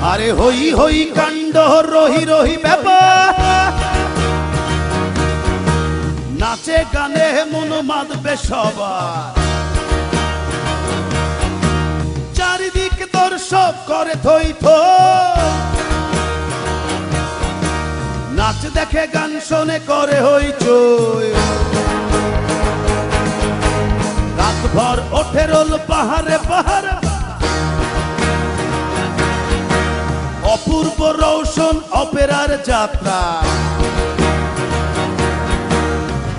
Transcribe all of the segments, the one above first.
আরে হই হই কাণ্ড রহি রহি ব্যাপার নাচে গানে মন মাদবে সবার চারিদিকে দর্শক করে থই থই নাচ দেখে গান শোনে করে হইচই রাতভর ওঠে রোল পাহাড়ে পাহাড়ে অপূর্ব রৌশন অপেরার যাত্রা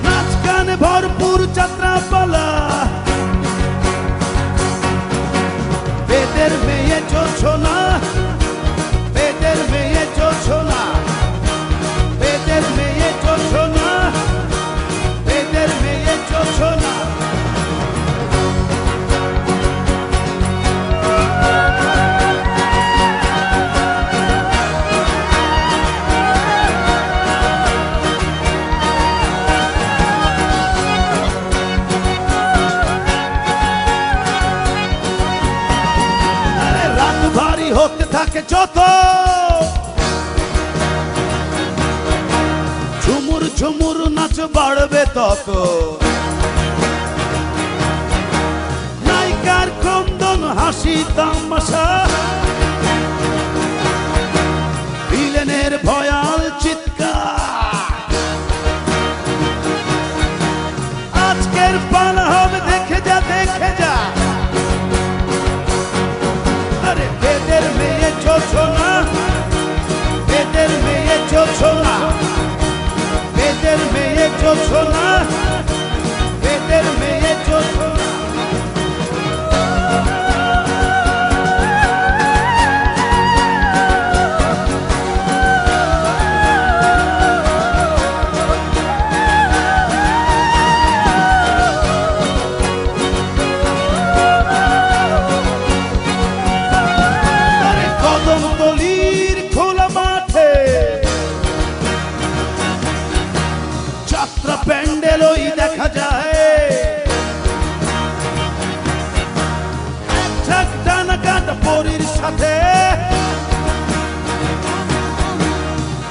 নাচ গানে ভরপুর যাত্রা পালা বেদের মেয়ে জোছনা বেদের মেয়ে জোছনা বেদের মেয়ে জোছনা বেদের মেয়ে জোছনা হতে থাকে যত ঝুমুর ঝুমুর নাচ বাড়বে তত নায়িকার ক্রন্দন হাসি তামাশা ভিলেনের ভয়াল চিৎকার আজকের পালা হবে দেখে যা দেখে যা বেদের মেয়ে জোছনা বেদের মেয়ে জোছনা বেদের মেয়ে জোছনা বেদের মেয়ে জোছনা প্যান্ডেলই দেখা যায় এক টানা কাটা পরীর সাথে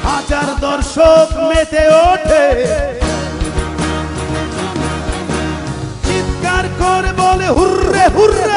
হাজার দর্শক মেতে ওঠে চিৎকার করে বলে হুররে হুররে